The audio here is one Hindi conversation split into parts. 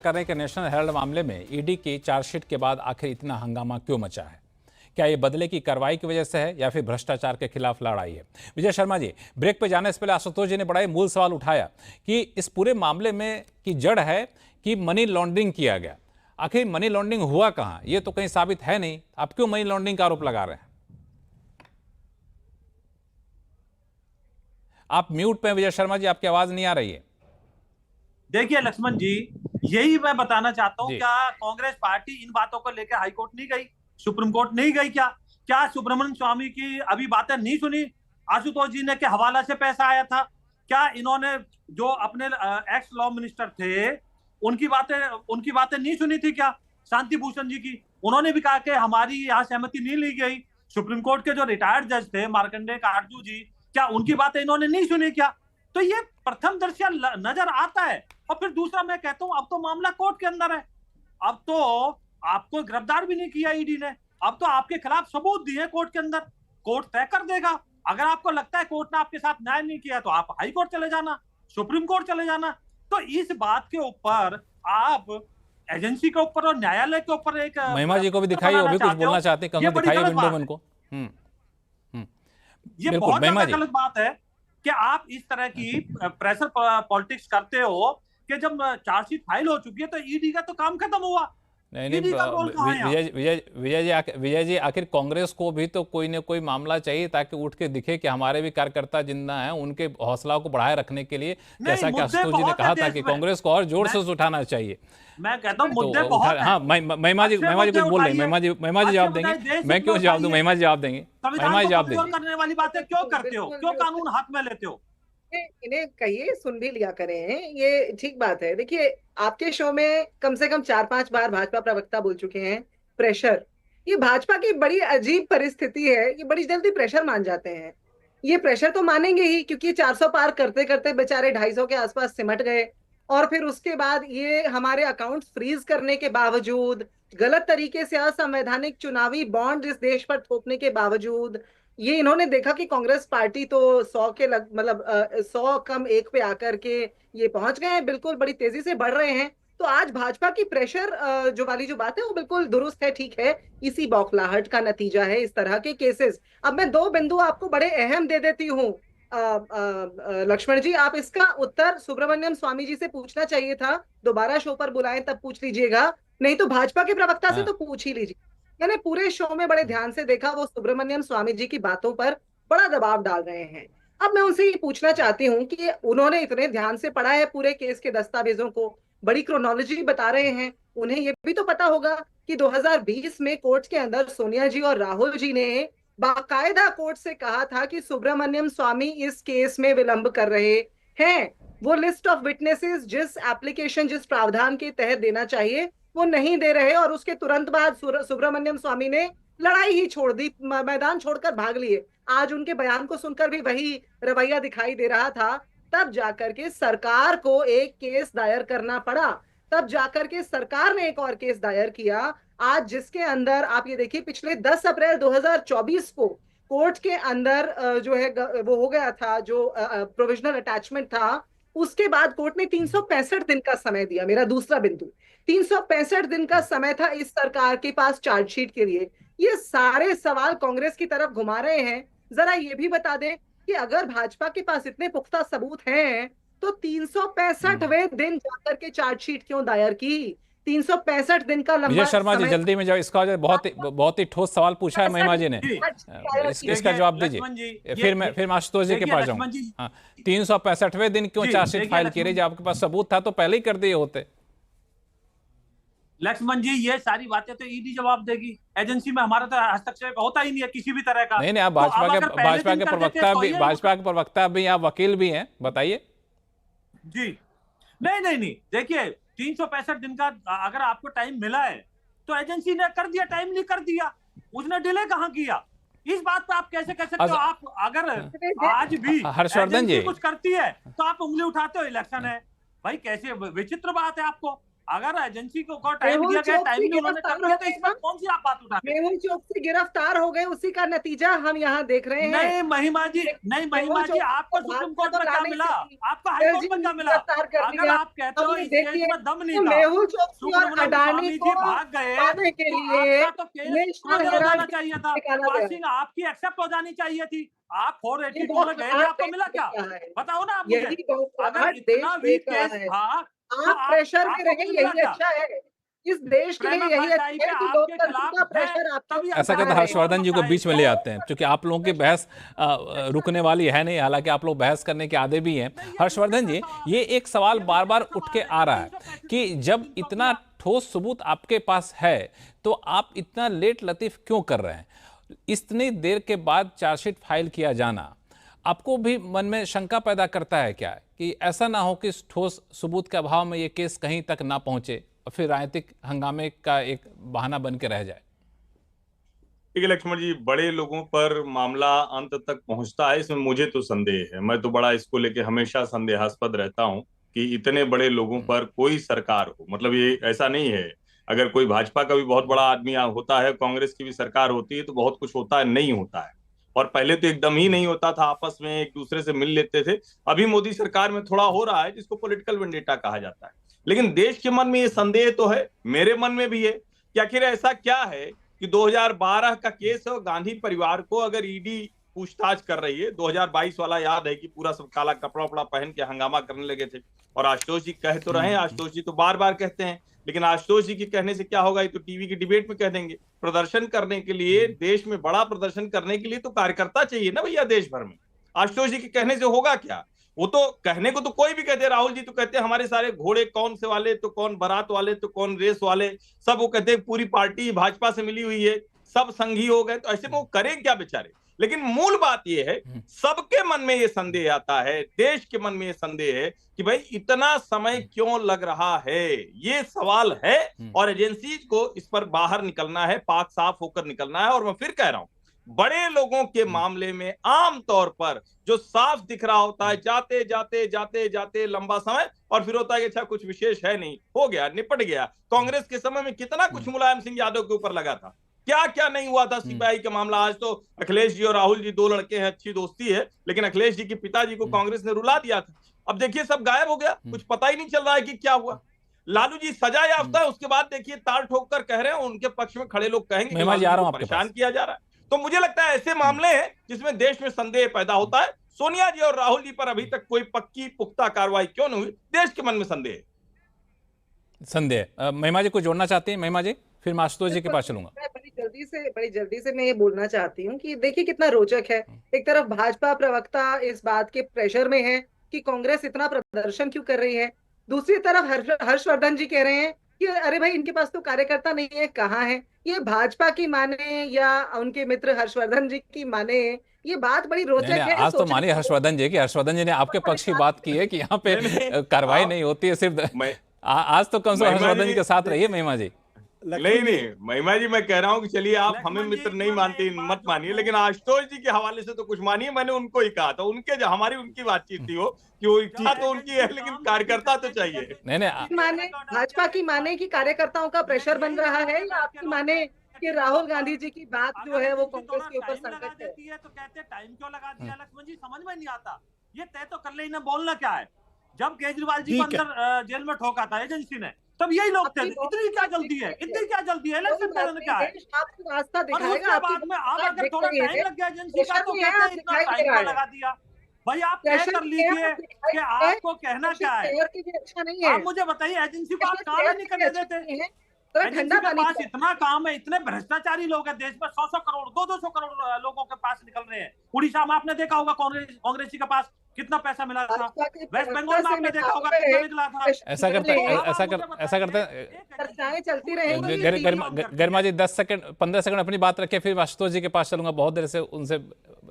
करने के नेशनल हेराल्ड मामले में ईडी की चार्जशीट के बाद आखिर इतना हंगामा क्यों मचा है? क्या ये बदले की कार्रवाई की वजह से है या फिर भ्रष्टाचार के खिलाफ लड़ाई है? विजय शर्मा जी, ब्रेक पे जाने से पहले आशुतोष जी ने बड़ा ही मूल सवाल उठाया कि इस पूरे मामले में की जड़ है कि मनी लॉन्ड्रिंग किया गया। आखिर मनी लॉन्ड्रिंग हुआ कहां? ये तो कहीं साबित है नहीं, आप क्यों मनी लॉन्ड्रिंग का आरोप लगा रहे हैं? आप म्यूट पे हैं विजय शर्मा जी, आपकी आवाज नहीं आ रही है। देखिए लक्ष्मण जी, यही मैं बताना चाहता हूं, जी। क्या कांग्रेस पार्टी इन बातों को लेकर हाई कोर्ट नहीं गई, सुप्रीम कोर्ट नहीं गई? क्या सुब्रमण्यम स्वामी की अभी बातें नहीं सुनी? आशुतोष जी ने के हवाला से पैसा आया था? क्या इन्होंने जो अपने एक्स लॉ मिनिस्टर थे उनकी बातें नहीं सुनी थी? क्या शांति भूषण जी की? उन्होंने भी कहा कि हमारी यहाँ सहमति नहीं ली गई। सुप्रीम कोर्ट के जो रिटायर्ड जज थे मार्कंडेय काटजू जी, क्या उनकी बातें इन्होंने नहीं सुनी? क्या तो ये प्रथम दृष्टया नजर आता है। और फिर दूसरा मैं कहता हूं, अब तो मामला कोर्ट के अंदर है, अब तो आपको गिरफ्तार भी नहीं किया ईडी ने, अब तो आपके खिलाफ सबूत दिए कोर्ट के अंदर, कोर्ट तय कर देगा। अगर आपको लगता है कोर्ट ने आपके साथ न्याय नहीं किया तो आप हाई कोर्ट चले जाना, सुप्रीम कोर्ट चले जाना। तो इस बात के ऊपर आप एजेंसी के ऊपर और न्यायालय के ऊपर एक महिमा जी को भी दिखाइए, वो भी कुछ बोलना चाहते हैं, कहीं दिखाइए विंडो में उनको। ये बहुत ज्यादा गलत बात है कि आप इस तरह की प्रेशर पॉलिटिक्स करते हो कि जब चार्जशीट फाइल हो चुकी है तो ईडी का तो काम खत्म हुआ। नहीं, विजय जी, आखिर कांग्रेस को भी तो कोई ना कोई मामला चाहिए ताकि उठ के दिखे कि हमारे भी कार्यकर्ता जिंदा हैं, उनके हौसला को बढ़ाए रखने के लिए, जैसा कि आशुतोष जी ने कहा था कि कांग्रेस को और जोर से उठाना चाहिए। मैं कहता हूं मुद्दे बहुत हैं। हाँ, महिमा जी कुछ बोल रही, महिमा जी जवाब देंगे, मैं क्यों जवाब दूं? महिमा जी जवाब देंगे, महिमा जी जवाब देंगे। करने वाली बातें क्यों करते हो? क्यों कानून हाथ में लेते हो? इन्हें कहिए, सुन भी लिया करें, ये ठीक बात है। देखिए, आपके शो में कम से कम 4-5 बार भाजपा प्रवक्ता बोल चुके हैं प्रेशर। ये भाजपा की बड़ी अजीब परिस्थिति है, ये बड़ी जल्दी प्रेशर मान जाते हैं। ये प्रेशर तो मानेंगे ही, क्योंकि 400 पार करते करते बेचारे 250 के आसपास सिमट गए, और फिर उसके बाद ये हमारे अकाउंट फ्रीज करने के बावजूद, गलत तरीके से असंवैधानिक चुनावी बॉन्ड इस देश पर थोपने के बावजूद, ये इन्होंने देखा कि कांग्रेस पार्टी तो 100 के 100 कम 1 पे आकर के ये पहुंच गए हैं, बिल्कुल बड़ी तेजी से बढ़ रहे हैं। तो आज भाजपा की प्रेशर जो वाली जो बात है वो बिल्कुल दुरुस्त है, ठीक है। इसी बौखलाहट का नतीजा है इस तरह के केसेस। अब मैं 2 बिंदु आपको बड़े अहम दे देती हूँ लक्ष्मण जी, आप इसका उत्तर सुब्रमण्यम स्वामी जी से पूछना चाहिए था। दोबारा शो पर बुलाएं तब पूछ लीजिएगा, नहीं तो भाजपा के प्रवक्ता से तो पूछ ही लीजिए। मैंने पूरे शो में बड़े ध्यान से देखा, वो सुब्रमण्यम स्वामी जी की बातों पर बड़ा दबाव डाल रहे हैं। अब मैं उनसे ये पूछना चाहती हूँ कि उन्होंने इतने ध्यान से पढ़ा है पूरे केस के दस्तावेजों को, बड़ी क्रोनोलॉजी बता रहे हैं, उन्हें ये भी तो पता होगा कि 2020 में कोर्ट के अंदर सोनिया जी और राहुल जी ने बाकायदा कोर्ट से कहा था कि सुब्रमण्यम स्वामी इस केस में विलंब कर रहे हैं। वो लिस्ट ऑफ विटनेसेस जिस एप्लीकेशन, जिस प्रावधान के तहत देना चाहिए वो नहीं दे रहे, और उसके तुरंत बाद सुब्रमण्यम स्वामी ने लड़ाई ही छोड़ दी, मैदान छोड़कर भाग लिए। आज उनके बयान को सुनकर भी वही रवैया दिखाई दे रहा था। तब जाकर के सरकार को एक केस दायर करना पड़ा, तब जाकर के सरकार ने एक और केस दायर किया आज, जिसके अंदर आप ये देखिए पिछले 10 अप्रैल 2024 को कोर्ट के अंदर जो है वो हो गया था, जो प्रोविजनल अटैचमेंट था। उसके बाद कोर्ट ने 365 दिन का समय दिया। मेरा दूसरा बिंदु, 365 दिन का समय था इस सरकार के पास चार्जशीट के लिए। ये सारे सवाल कांग्रेस की तरफ घुमा रहे हैं। जरा ये भी बता दें कि अगर भाजपा के पास इतने पुख्ता सबूत हैं तो 365वें दिन जाकर के चार्जशीट क्यों दायर की? 365 दिन का लंबा विजय शर्मा जी, जल्दी में जाओ, इसका बहुत ही ठोस सवाल पूछा है महिमा जी ने, इसका जवाब दीजिए, फिर मैं आशुतोष जी के पास जाऊंगा। 365वें दिन क्यों चार्जशीट फाइल की रही? जब आपके पास सबूत था तो पहले ही कर दिए होते। लक्ष्मण जी, ये सारी बातें तो ईडी जवाब देगी, एजेंसी में हमारा तो हस्तक्षेप होता ही नहीं है किसी भी तरह का। नहीं, आप भाजपा के प्रवक्ता भी, आप वकील भी हैं, बताइए। जी नहीं, देखिए 365 दिन का अगर आपको टाइम मिला है तो एजेंसी ने कर दिया, टाइमली कर दिया, उसने डिले कहां किया? इस बात पे आप कैसे कह सकते हो? आप अगर आज भी हर्षवर्धन जी कुछ करती है तो आप उंगली उठाते हो, इलेक्शन है भाई, कैसे विचित्र बात है। आपको अगर एजेंसी को टाइम मेहुल दिया गया, चोकसी टाइमली उन्होंने कर दिया, तो गिरफ्तार इसमें कौन सी आप बात उठा रहे हैं? मेहुल चोकसी गिरफ्तार हो गए, उसी का नतीजा हम यहाँ देख रहे हैं। नहीं महिमा जी, नहीं महिमा जी, आपको सुप्रीम कोर्ट में क्या मिला, आपको हाई कोर्ट में क्या मिला? गिरफ्तार कर अगर लिया। आप कहते हो हमने इस देख केस लिया में दम नहीं तो था, मेहुल चोकसी और सुब्रमण्यम अडानी स्वामी को जी भाग गए, पाने के तो लिए आपका तो केस नेशनल क्लोजर हो जाना हेराल्ड चाहिए था, निकाला गया। पासिंग आपकी एक्सेप्ट हो जानी चाहिए थी। आप 482 में गए थे, बहुत आपको मिला क्या? रहा है, बताओ ना आप मुझे। यही बहुत अगर देश इतना वीक देख रहा केस है। था तो आप प्रेशर में आपको रहे, मिला यही क्या? अच्छा है। इस देश के लिए प्रेमा यही अच्छा फाई है पे कि आपके लोकतंत्र खिलाफ का है, प्रेशर आपके तभी ऐसा आप कहते जा हर्षवर्धन जी को रहे हैं। बीच में ले आते हैं, क्योंकि आप लोगों की बहस रुकने वाली है नहीं, हालांकि आप लोग बहस करने के आदि भी हैं। हर्षवर्धन जी, ये एक सवाल बार बार उठ के आ रहा है कि जब इतना ठोस सबूत आपके पास है तो आप इतना लेट लतीफ क्यों कर रहे हैं? इतनी देर के बाद चार्जशीट फाइल किया जाना आपको भी मन में शंका पैदा करता है क्या, कि ऐसा ना हो कि इस ठोस सबूत के अभाव में ये केस कहीं तक ना पहुंचे और फिर राजनीतिक हंगामे का एक बहाना बन के रह जाए? देखिए लक्ष्मण जी, बड़े लोगों पर मामला अंत तक पहुंचता है, इसमें मुझे तो संदेह है। मैं तो बड़ा इसको लेके हमेशा संदेहास्पद रहता हूं कि इतने बड़े लोगों पर कोई सरकार हो, मतलब ये ऐसा नहीं है। अगर कोई भाजपा का भी बहुत बड़ा आदमी होता है, कांग्रेस की भी सरकार होती है, तो बहुत कुछ होता है, नहीं होता है। और पहले तो एकदम ही नहीं होता था, आपस में एक दूसरे से मिल लेते थे। अभी मोदी सरकार में थोड़ा हो रहा है, जिसको पॉलिटिकल वेंडेटा कहा जाता है। लेकिन देश के मन में ये संदेह तो है, मेरे मन में भी है कि आखिर ऐसा क्या है कि 2012 का केस है और गांधी परिवार को अगर ईडी पूछताछ कर रही है। 2022 वाला याद है कि पूरा सब काला कपड़ा उपड़ा पहन के हंगामा करने लगे थे। और आशुतोष जी कह तो रहे हैं, आशुतोष जी तो बार बार कहते हैं, लेकिन आशुतोष जी के कहने से क्या होगा, ये तो टीवी की डिबेट में कह देंगे। प्रदर्शन करने के लिए, देश में बड़ा प्रदर्शन करने के लिए तो कार्यकर्ता चाहिए ना भैया देश भर में। आशुतोष जी के कहने से होगा क्या? वो तो कहने को तो कोई भी कहते, राहुल जी तो कहते हैं हमारे सारे घोड़े कौन से वाले, तो कौन बारात वाले, तो कौन रेस वाले, सब वो कहते हैं पूरी पार्टी भाजपा से मिली हुई है, सब संघी हो गए। तो ऐसे में वो करें क्या बेचारे? लेकिन मूल बात यह है, सबके मन में ये संदेह आता है, देश के मन में ये संदेह है कि भाई इतना समय क्यों लग रहा है, ये सवाल है। और एजेंसीज को इस पर बाहर निकलना है, पाक साफ होकर निकलना है। और मैं फिर कह रहा हूं, बड़े लोगों के मामले में आमतौर पर जो साफ दिख रहा होता है, जाते जाते जाते जाते लंबा समय, और फिर होता है कि अच्छा कुछ विशेष है नहीं, हो गया, निपट गया। कांग्रेस के समय में कितना कुछ मुलायम सिंह यादव के ऊपर लगा था, क्या क्या नहीं हुआ था सीबीआई का मामला। आज तो अखिलेश जी और राहुल जी दो लड़के हैं, अच्छी दोस्ती है, लेकिन अखिलेश जी के पिताजी को कांग्रेस ने रुला दिया था। अब देखिए सब गायब हो गया, कुछ पता ही नहीं चल रहा है कि क्या हुआ। लालू जी सजा याफ्ता है, उसके बाद देखिए ताल ठोक कर कह रहे हैं, उनके पक्ष में खड़े लोग कहेंगे कि लालू को परेशान किया जा रहा है। तो मुझे लगता है ऐसे मामले हैं जिसमें देश में संदेह पैदा होता है। सोनिया जी और राहुल जी पर अभी तक कोई पक्की पुख्ता कार्रवाई क्यों नहीं हुई, देश के मन में संदेह। महिमा जी को जोड़ना चाहती हैं? महिमा जी, फिर मैं आशुतोष जी के पास चलूंगा। बड़ी जल्दी से मैं ये बोलना चाहती हूँ कि देखिए कितना रोचक है। एक तरफ भाजपा प्रवक्ता इस बात के प्रेशर में है कि कांग्रेस इतना प्रदर्शन क्यों कर रही है, दूसरी तरफ हर्षवर्धन जी कह रहे हैं कि अरे भाई इनके पास तो कार्यकर्ता नहीं है, कहाँ है। ये भाजपा की माने या उनके मित्र हर्षवर्धन जी की माने, ये बात बड़ी रोचक है। आज तो मानिए हर्षवर्धन जी की, हर्षवर्धन जी ने आपके पक्ष की बात की है कि यहाँ पे कार्रवाई नहीं होती है सिर्फ। आज तो कम से कम हर्षवर्धन जी के साथ रहिए महिमा जी। नहीं महिमा जी, मैं कह रहा हूँ कि चलिए आप हमें मित्र नहीं मानते, मत मानिए, लेकिन आशुतोष जी के हवाले से तो कुछ मानिए। मैंने उनको ही कहा था, उनके हमारी उनकी बातचीत थी वो, कि वो इच्छा तो उनकी है लेकिन कार्यकर्ता तो चाहिए। नहीं माने भाजपा की माने कि कार्यकर्ताओं का प्रेशर बन रहा है, या आपकी माने कि राहुल गांधी जी की बात जो है वो कांग्रेस के ऊपर संकट है? तो कहते टाइम क्यों लगा दिया लक्ष्मण जी, समझ में नहीं आता। ये तय तो कर ले, इन्हें बोलना क्या है। जब केजरीवाल जी को अंदर जेल में ठोका था एजेंसी ने, तब यही लोग थे। इतनी क्या जल्दी है, इतनी क्या जल्दी है, इलेक्शन करने क्या है। आपको रास्ता दिखाएगा। और बाद में अब अगर थोड़ा टाइम लग गया एजेंसी का, तो कहते हैं इतना टाइम क्यों लगा दिया। भाई आप तय कर लीजिए कि आपको कहना क्या है। अच्छा नहीं है, आप मुझे बताइए, एजेंसी को आप काम ही नहीं करने देते। ठंडा के पास इतना काम है, इतने भ्रष्टाचारी लोग हैं देश में, 100-100 करोड़ 200 करोड़ लोगों के पास निकल रहे हैं। उड़ीसा में आपने देखा होगा कांग्रेसी के पास कितना पैसा मिला था, वेस्ट बंगाल में आपने देखा होगा कितना निकला था। ऐसा करते चर्चाएं चलती रहेंगी। गरिमा जी 10 सेकंड 15 सेकंड अपनी बात रखे, फिर आशुतोष जी के पास चलूंगा। बहुत देर से उनसे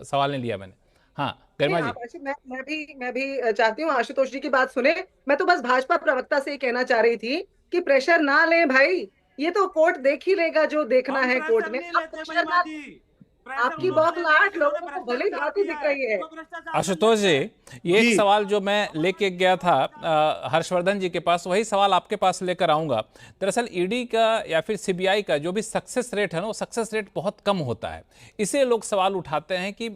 सवाल नहीं लिया मैंने। हाँ गरिमा जी। मैं भी चाहती हूँ आशुतोष जी की बात सुने। मैं तो बस भाजपा प्रवक्ता से कहना चाह रही थी कि प्रेशर ना लें भाई, ये तो कोर्ट देख ही लेगा जो देखना है कोर्ट में। आपकी बौखलाहट लोगों को भली भांति दिख रही है। आशुतोष जी, ये एक सवाल जो मैं लेके गया था हर्षवर्धन जी के पास, वही सवाल आपके पास लेकर आऊंगा। दरअसल ईडी का या फिर सीबीआई का जो भी सक्सेस रेट है ना, वो सक्सेस रेट बहुत कम होता है। इसे लोग सवाल उठाते हैं कि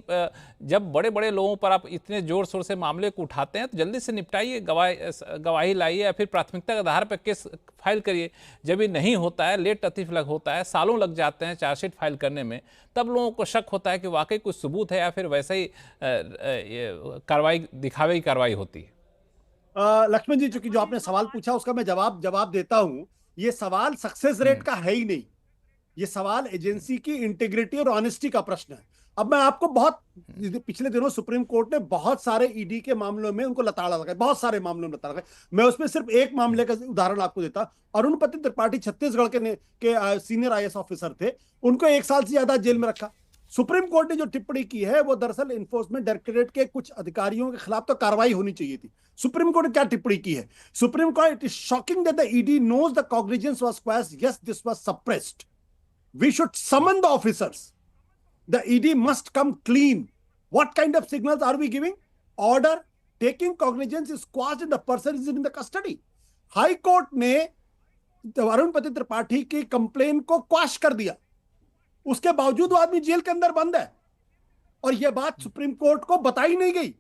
जब बड़े बड़े लोगों पर आप इतने जोर शोर से मामले को उठाते हैं तो जल्दी से निपटाइए, गवाही लाइए या फिर प्राथमिकता के आधार पर केस फाइल करिए। जब ये नहीं होता है, लेट लतीफ लग होता है, सालों लग जाते हैं चार्जशीट फाइल करने में, तब लोगों को शक होता है कि वाकई कुछ सबूत है या फिर वैसे ही कार्रवाई दिखावे की कार्रवाई होती है। लक्ष्मण जी, चूंकि जो आपने सवाल पूछा उसका मैं जवाब देता हूं। ये सवाल सक्सेस रेट का है ही नहीं, ये सवाल एजेंसी की इंटीग्रिटी और ऑनेस्टी का प्रश्न है। अब मैं आपको पिछले दिनों सुप्रीम कोर्ट ने बहुत सारे ईडी के मामलों में उनको लताड़ा लगाया, बहुत सारे मामलों में लताड़ा लगाया। मैं उसमें सिर्फ एक मामले का उदाहरण आपको देता। अरुणपति त्रिपाठी छत्तीसगढ़ के सीनियर आईएएस ऑफिसर थे, उनको 1 साल से ज्यादा जेल में रखा। सुप्रीम कोर्ट ने जो टिप्पणी की है वो दरअसल एनफोर्समेंट डायरेक्टरेट के कुछ अधिकारियों के खिलाफ तो कार्रवाई होनी चाहिए थी। सुप्रीम कोर्ट ने क्या टिप्पणी की है? Supreme Court, it is shocking that the ED knows the cognizance was quash, yes this was suppressed, we should summon the officers, the ED must come clean. What kind of signals are we giving? Order taking cognizance is quashed and the person is in the custody. High court ने अरुणपति त्रिपाठी की कंप्लेन को क्वाश कर दिया, उसके बावजूद वो आदमी जेल के अंदर बंद है और यह बात सुप्रीम कोर्ट को बताई नहीं गई।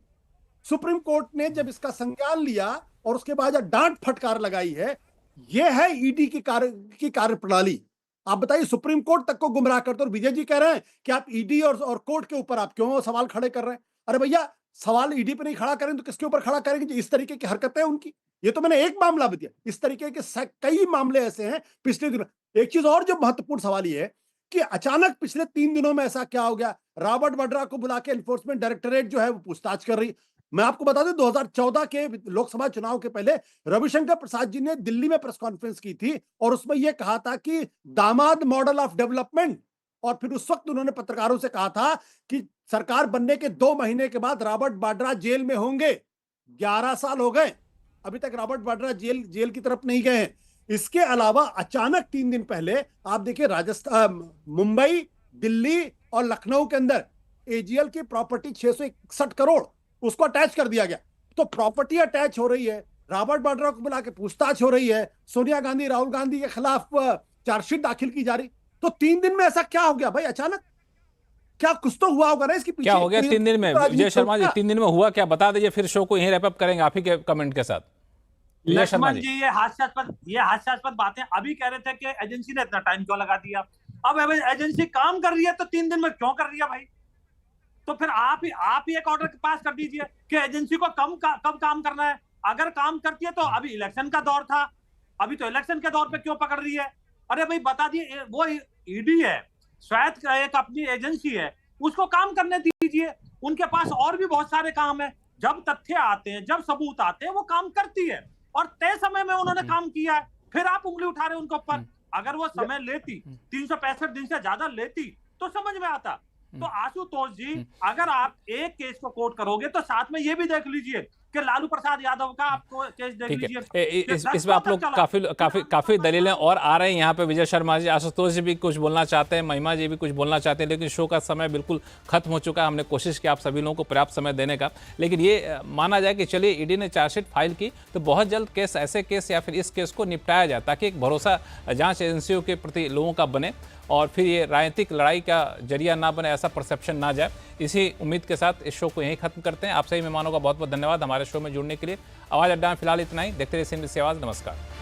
सुप्रीम कोर्ट ने जब इसका संज्ञान लिया और उसके बाद डांट फटकार लगाई है, यह है ईडी की कार्यप्रणाली। आप बताइए, सुप्रीम कोर्ट तक को गुमराह करते, और विजय जी कह रहे हैं कि आप ईडी और कोर्ट के ऊपर आप क्यों सवाल खड़े कर रहे हैं? अरे भैया, सवाल ईडी पे नहीं खड़ा करें तो किसके ऊपर खड़ा करेंगे? इस तरीके की हरकतें उनकी, ये तो मैंने एक मामला भी दिया, इस तरीके के कई मामले ऐसे हैं पिछले दिनों। एक चीज और जो महत्वपूर्ण सवाल ये है कि अचानक पिछले 3 दिनों में ऐसा क्या हो गया? रॉबर्ट वाड्रा को बुला के एनफोर्समेंट डायरेक्टरेट जो है वो पूछताछ कर रही। मैं आपको बता दूं, 2014 के लोकसभा चुनाव के पहले रविशंकर प्रसाद जी ने दिल्ली में प्रेस कॉन्फ्रेंस की थी और उसमें यह कहा था कि दामाद मॉडल ऑफ डेवलपमेंट, और फिर उस वक्त उन्होंने पत्रकारों से कहा था कि सरकार बनने के 2 महीने के बाद रॉबर्ट वाड्रा जेल में होंगे। 11 साल हो गए, अभी तक रॉबर्ट वाड्रा जेल की तरफ नहीं गए हैं। इसके अलावा अचानक 3 दिन पहले आप देखिए, राजस्थान, मुंबई, दिल्ली और लखनऊ के अंदर एजीएल की प्रॉपर्टी 661 करोड़ उसको अटैच कर दिया गया। तो प्रॉपर्टी अटैच हो रही है, रॉबर्ट वाड्रा को बुला के पूछताछ हो रही है, सोनिया गांधी, राहुल गांधी के खिलाफ चार्जशीट दाखिल की जा रही। तो 3 दिन में ऐसा क्या हो गया भाई? अचानक क्या कुछ तो हुआ होगा ना इसके पीछे? क्या हो गया 3 दिन में? विजय शर्मा जी, 3 दिन में हुआ क्या, बता दीजिए, फिर शो को यहीं रैप अप करेंगे आप ही के कमेंट के साथ। लक्ष्मण जी, ये हास्यास्पद बातें अभी कह रहे थे कि एजेंसी ने इतना टाइम क्यों लगा दिया। अब एजेंसी काम कर रही है तो 3 दिन में क्यों कर रही है भाई? तो फिर आप ही एक ऑर्डर पास कर दीजिए कि एजेंसी को कब काम करना है। अगर काम करती है तो अभी इलेक्शन का दौर था, अभी तो इलेक्शन के दौर पे क्यों पकड़ रही है? अरे भाई बता दिए, वो ईडी है, स्वायत्त एक अपनी एजेंसी है, उसको काम करने दीजिए। उनके पास और भी बहुत सारे काम है। जब तथ्य आते हैं, जब सबूत आते हैं, वो काम करती है और तय समय में उन्होंने काम किया है। फिर आप उंगली उठा रहे उनके ऊपर। अगर वो समय लेती, 365 दिन से ज्यादा लेती तो समझ में आता। तो आशुतोष जी, अगर आप एक केस को कोट करोगे तो साथ में ये भी देख लीजिए कि लालू प्रसाद यादव का आपको केस देख लीजिए। इसमें आप लोग काफी दलीलें और आ रहे हैं यहाँ पे। विजय शर्मा जी, आशुतोष जी भी कुछ बोलना चाहते हैं, महिमा जी भी कुछ बोलना चाहते हैं, लेकिन शो का समय बिल्कुल खत्म हो चुका है। हमने कोशिश की आप सभी लोगों को पर्याप्त समय देने का, लेकिन ये माना जाए कि चलिए ईडी ने चार्जशीट फाइल की तो बहुत जल्द ऐसे केस या फिर इस केस को निपटाया जाए, ताकि एक भरोसा जांच एजेंसियों के प्रति लोगों का बने और फिर ये राजनीतिक लड़ाई का जरिया ना बने, ऐसा परसेप्शन ना जाए। इसी उम्मीद के साथ इस शो को यहीं खत्म करते हैं। आप सभी मेहमानों का बहुत बहुत धन्यवाद हमारे शो में जुड़ने के लिए। आवाज़ अड्डा में फिलहाल इतना ही। देखते रहिए CNBC आवाज़। नमस्कार।